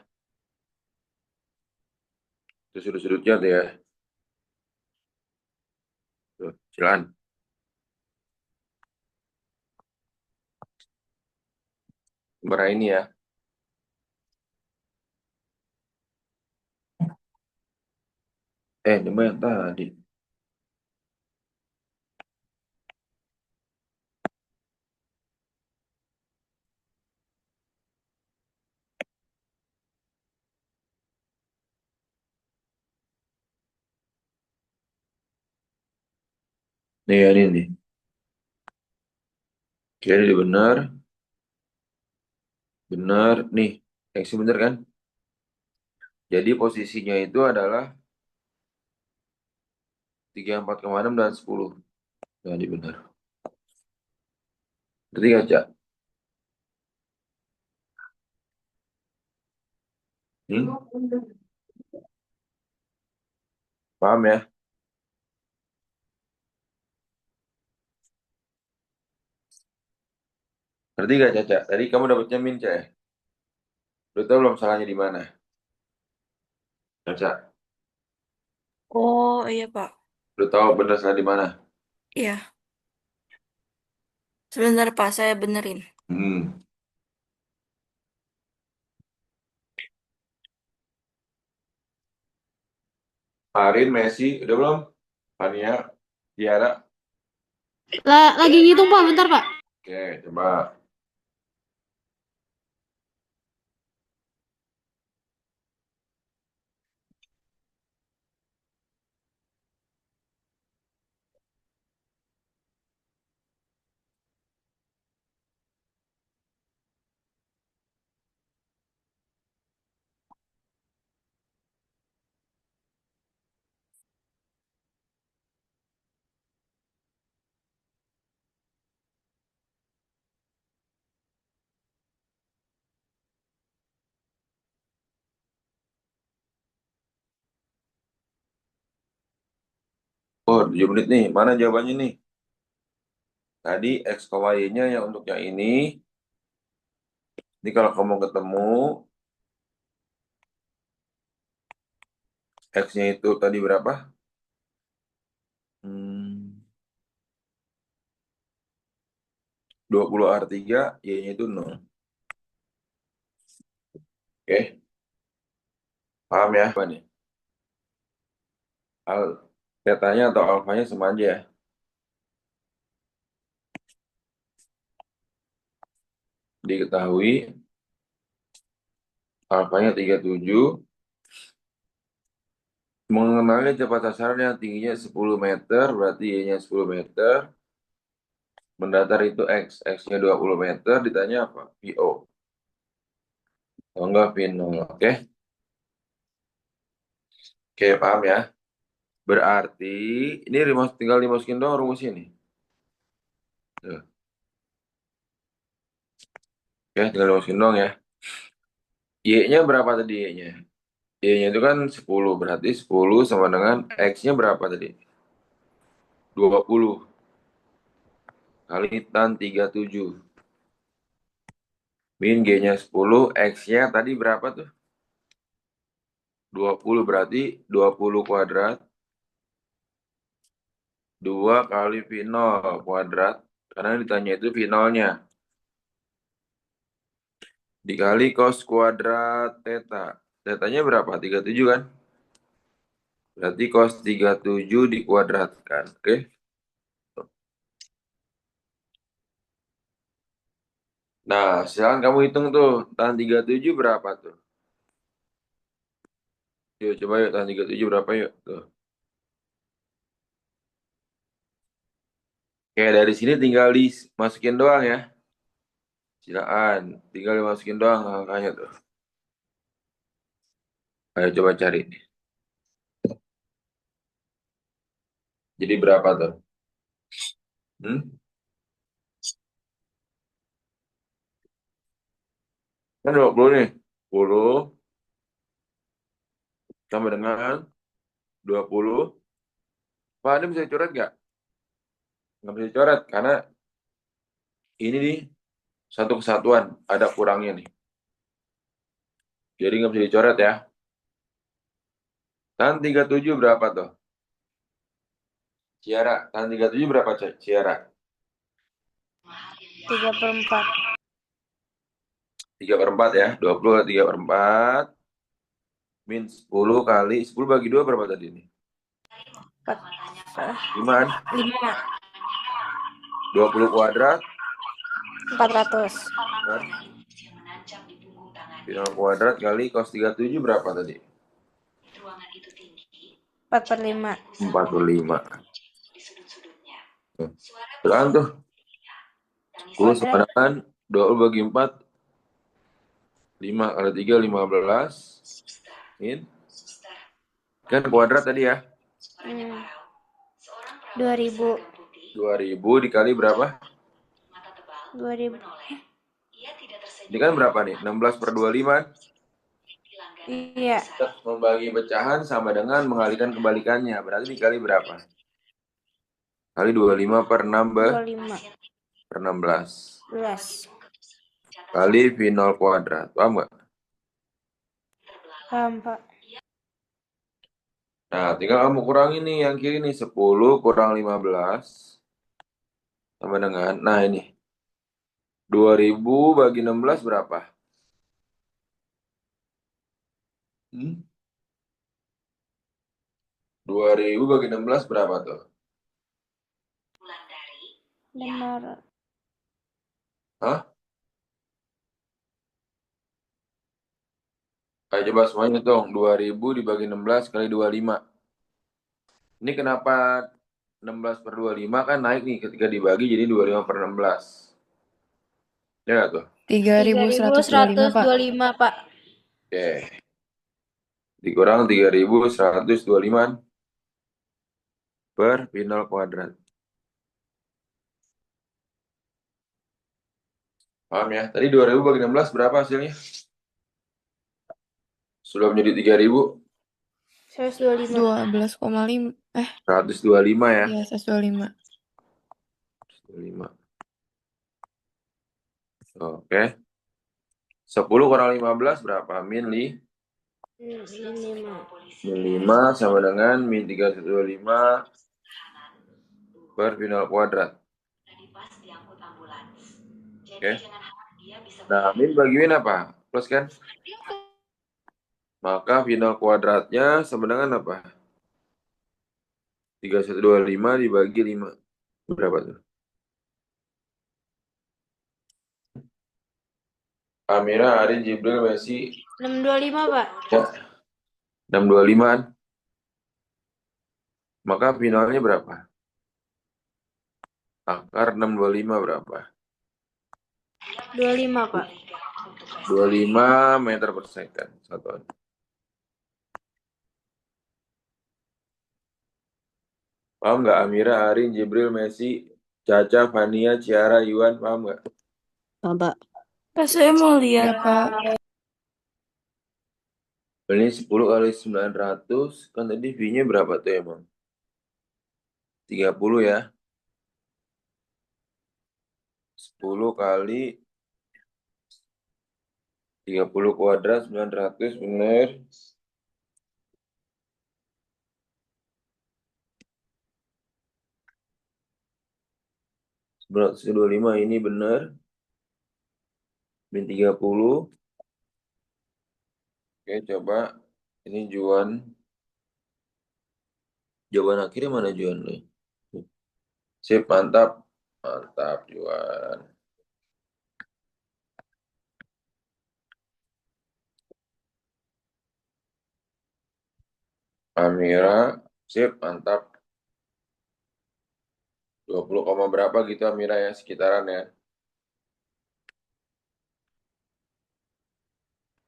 S1: Itu sudut-sudutnya tuh ya. Tuh, silakan. Nomor ini ya. Coba yang tadi. Nih, ya, ini nih. Jadi benar. Benar. Nih, X benar kan? Jadi posisinya itu adalah 34,6 dan 10. Jadi benar. Berarti kaca. Hmm? Paham ya? Berarti gak Caca? Tadi kamu dapatnya min, Ca, ya? Lu tahu belum salahnya di mana? Caca,
S3: Oh, iya, Pak.
S1: lu tahu benar salah di mana?
S3: Iya. Sebentar, Pak. Saya benerin.
S1: Hmm. Arin, Messi, udah belum? Fania, Tiara.
S4: Lagi ngitung, Pak. Bentar, Pak.
S1: Oke, coba. Oh, 7 menit nih. Mana jawabannya nih? Tadi X ke Y-nya yang untuk yang ini. Ini kalau kamu ketemu, X-nya itu tadi berapa? 20R3, Y-nya itu 0. Oke, paham ya? Apa nih? Tetanya atau alfanya sama aja ya. Diketahui alfanya 37. Mengenali cepat sasaran yang tingginya 10 meter, berarti Y-nya 10 meter. Mendatar itu X, X-nya 20 meter, ditanya apa? VO. Oh enggak, V0, oke? Oke, paham ya? Berarti, ini tinggal dimasukin doang rumus ini. Tuh. Oke, tinggal dimasukin doang ya. Y-nya berapa tadi Y-nya? Y-nya itu kan 10, berarti 10 sama dengan X-nya berapa tadi? 20 kali tan 37. Min G-nya 10, X-nya tadi berapa tuh? 20, berarti 20 kuadrat. 2 kali V0 kuadrat. Karena ditanya itu V0-nya. Dikali cos kuadrat theta. Tetanya berapa? 37 kan? Berarti cos 37 dikuadratkan. Oke? Nah, sekarang kamu hitung tuh. Tan 37 berapa tuh? Yuk, coba yuk. Tan 37 berapa yuk? Tuh. Oke, dari sini tinggal dimasukin doang ya. Silakan. Tinggal dimasukin doang angkanya tuh. Ayo coba cari. Jadi berapa tuh? Kan 20 nih. 10 sama dengan 20. Pak, ini bisa dicoret nggak? Nggak bisa dicoret, karena ini nih satu kesatuan. Ada kurangnya nih. Jadi nggak bisa dicoret ya. Tan 37 berapa tuh? Ciara, tan 37 berapa, Ciara?
S3: 3/4.
S1: 3/4 ya. 20 kali 3/4. Min 10 kali. 10 bagi 2 berapa tadi nih? 5.
S3: 5.
S1: 20 kuadrat.
S3: 400.
S1: 5 kuadrat kali cos 37 berapa tadi?
S3: 4/5.
S1: 45. Sekarang tuh. 10 sama dengan 20 bagi 4. 5 kali 3, 15. Min. Kan kuadrat tadi ya.
S3: 2000.
S1: 2000 dikali berapa?
S3: 2000.
S1: Ini kan berapa nih? 16/25.
S3: Iya.
S1: Membagi pecahan sama dengan mengalihkan kebalikannya. Berarti dikali berapa? Kali 25/6 per 16.
S3: 12.
S1: Kali V0 kuadrat. Paham nggak?
S3: Paham, Pak.
S1: Nah, tinggal kamu kurangi nih yang kiri nih. 10 kurang 15. Sama dengan, nah ini. 2000 bagi 16 berapa? 2000 bagi 16 berapa tuh?
S3: 500.
S1: Hah? Ayo coba semuanya hitung. 2000 dibagi 16 kali 25. Ini kenapa 16/25 kan naik nih ketika dibagi jadi 25/16. Ya nggak tuh?
S3: 3.125, Pak.
S1: Oke. Dikurang 3.125 per V0 kuadrat. Paham ya? Tadi 2000 bagi 16 berapa hasilnya? Sudah menjadi 3000.
S3: 125.
S2: 12,5.
S1: 125 ya.
S2: Iya, 125.
S1: 125. Oke. 10 kurang 15 berapa? Min Min 5 sama dengan min 3125 per final kuadrat. Oke. Nah, min bagi min apa? Plus kan? Maka final kuadratnya sama dengan apa? 3125 dibagi 5. Berapa tuh? Amira, Arin, Jibril, Messi.
S4: 625, Pak.
S1: Ya. 625-an. Maka finalnya berapa? Akar 625 berapa?
S4: 25, Pak.
S1: 25 meter per second. Satuan. Paham nggak Amira, Arin, Jibril, Messi, Caca, Fania, Ciara, Yuan, paham nggak?
S7: Paham, Pak.
S3: Pak, saya mau lihat.
S2: Ya, Pak.
S1: Ini 10 kali 900, kan tadi V-nya berapa tuh emang? 30 ya. 10 kali 30 kuadrat 900 bener. Berat 25 ini bener. Min 30. Oke, coba. Ini Juan. Jawaban akhirnya mana Juan nih? Sip, mantap. Mantap, Juan. Amira, sip, mantap. 20, berapa gitu Amira ya, sekitaran ya.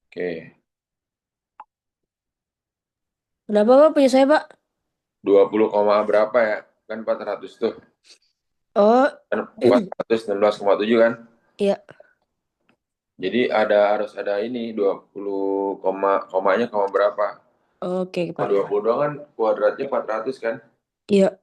S1: Oke.
S7: Kenapa, Pak, punya saya, Pak?
S1: 20, berapa ya? Kan 400 tuh.
S7: Oh,
S1: Kan 416,7 kan?
S7: iya.
S1: Jadi harus ada ini 20, komanya koma berapa?
S7: Oke,
S1: Nah,
S7: Pak.
S1: 20 doang kan kuadratnya 400 kan?
S7: Iya.